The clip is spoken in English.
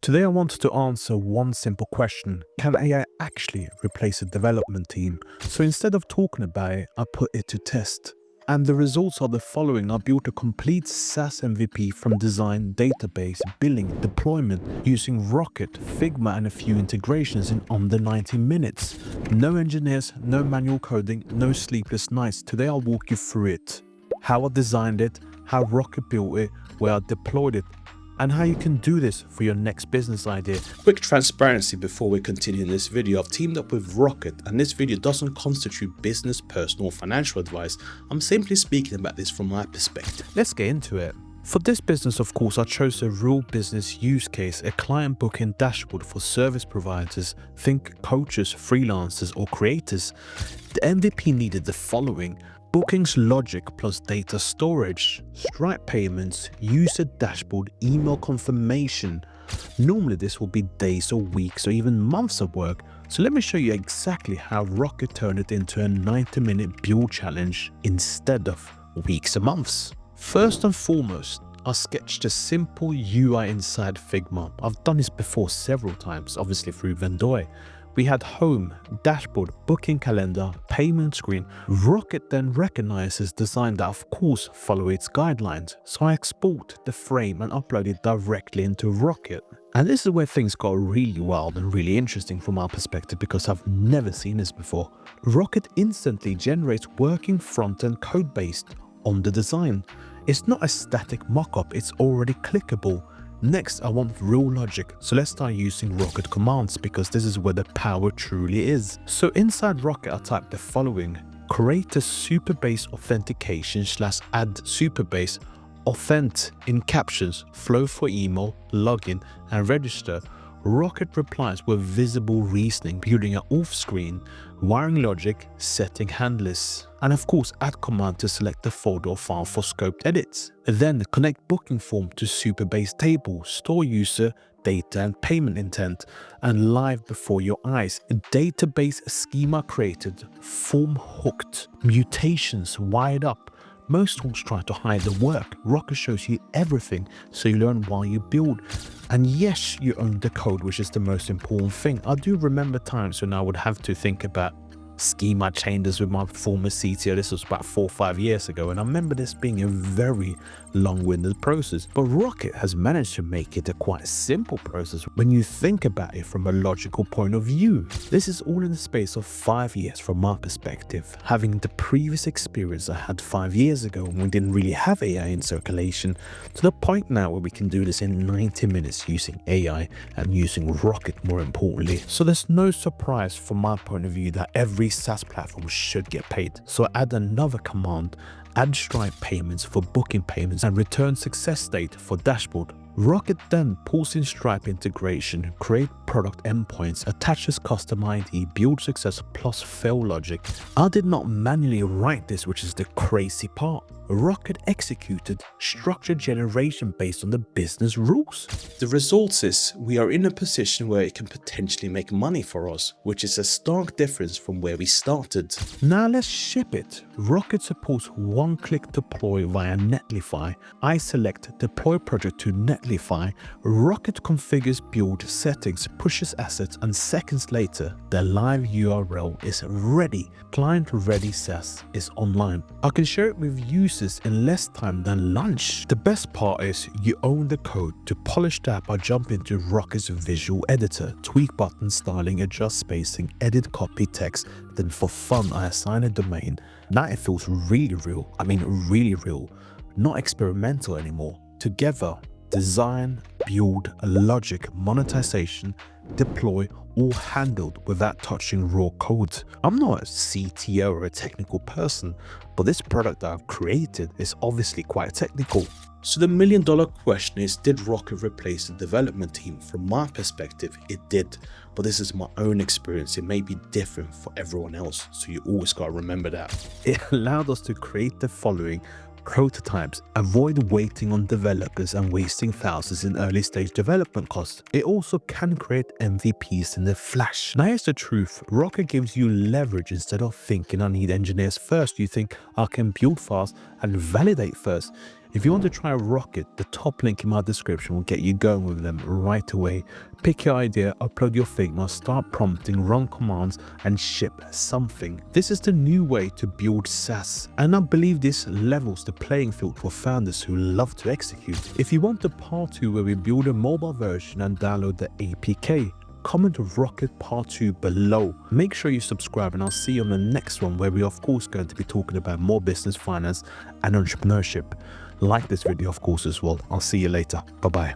Today I wanted to answer one simple question: can AI actually replace a development team? So instead of talking about it, I put it to test. And the results are the following. I built a complete SaaS MVP from design, database, billing, deployment using Rocket, Figma and a few integrations in under 90 minutes. No engineers, no manual coding, no sleepless nights. Today I'll walk you through it. How I designed it, how Rocket built it, where I deployed it, and how you can do this for your next business idea. Quick transparency before we continue in this video. I've teamed up with Rocket, and this video doesn't constitute business, personal, or financial advice. I'm simply speaking about this from my perspective. Let's get into it. For this business, of course, I chose a real business use case, a client booking dashboard for service providers, think coaches, freelancers, or creators. The MVP needed the following: bookings logic plus data storage, Stripe payments, user dashboard, email confirmation. Normally this will be days or weeks or even months of work. So let me show you exactly how Rocket turned it into a 90-minute build challenge instead of weeks or months. First and foremost, I sketched a simple UI inside Figma. I've done this before several times, obviously through Vendor. We had home, dashboard, booking calendar, payment screen. Rocket then recognizes design that of course follow its guidelines. So I export the frame and upload it directly into Rocket. And this is where things got really wild and really interesting from our perspective, because I've never seen this before. Rocket instantly generates working front-end code based on the design. It's not a static mockup, it's already clickable. Next, I want real logic, so let's start using Rocket commands because this is where the power truly is. So inside Rocket, I typed the following: create a Supabase authentication / add Supabase authent in captions, flow for email, login and register. Rocket replies with visible reasoning, building an auth screen, wiring logic, setting handlers, and of course add command to select the folder or file for scoped edits. Then connect booking form to Supabase table, store user, data and payment intent, and live before your eyes. A database schema created, form hooked, mutations wired up. Most tools try to hide the work. Rocket shows you everything, so you learn while you build. And yes, you own the code, which is the most important thing. I do remember times when I would have to think about schema changes with my former CTO. This was about 4 or 5 years ago, and I remember this being a very long-winded process. But Rocket has managed to make it a quite simple process when you think about it from a logical point of view. This is all in the space of 5 years from my perspective, having the previous experience I had 5 years ago when we didn't really have AI in circulation, to the point now where we can do this in 90 minutes using AI and using Rocket more importantly. So there's no surprise from my point of view that every SaaS platform should get paid. So add another command: add Stripe payments for booking payments and return success date for dashboard. Rocket then pulls in Stripe integration, create product endpoints, attaches custom ID, build success plus fail logic. I did not manually write this, which is the crazy part. Rocket executed structured generation based on the business rules. The result is we are in a position where it can potentially make money for us, which is a stark difference from where we started. Now let's ship it. Rocket supports one-click deploy via Netlify. I select deploy project to Netlify. Rocket configures build settings, pushes assets, and seconds later, the live URL is ready. Client ready SaaS is online. I can share it with users in less time than lunch. The best part is you own the code. To polish that, I jump into Rocket's visual editor, tweak button styling, adjust spacing, edit copy text. Then for fun, I assign a domain. Now it feels really real. I mean really real, not experimental anymore. Together, design, build, logic, monetization, deploy, all handled without touching raw code. I'm not a CTO or a technical person, but this product that I've created is obviously quite technical. So the million-dollar question is, did Rocket replace the development team? From my perspective, it did. But this is my own experience. It may be different for everyone else, so you always got to remember that. It allowed us to create the following: prototypes, avoid waiting on developers and wasting thousands in early stage development costs. It also can create MVPs in the flash. Now here's the truth: Rocket gives you leverage. Instead of thinking I need engineers first, you think I can build fast and validate first. If you want to try Rocket, the top link in my description will get you going with them right away. Pick your idea, upload your Figma, start prompting, run commands, and ship something. This is the new way to build SaaS, and I believe this levels the playing field for founders who love to execute. If you want the part 2 where we build a mobile version and download the APK, comment Rocket part 2 below. Make sure you subscribe, and I'll see you on the next one, where we're of course going to be talking about more business, finance, and entrepreneurship. Like this video of course as well. I'll see you later. Bye bye.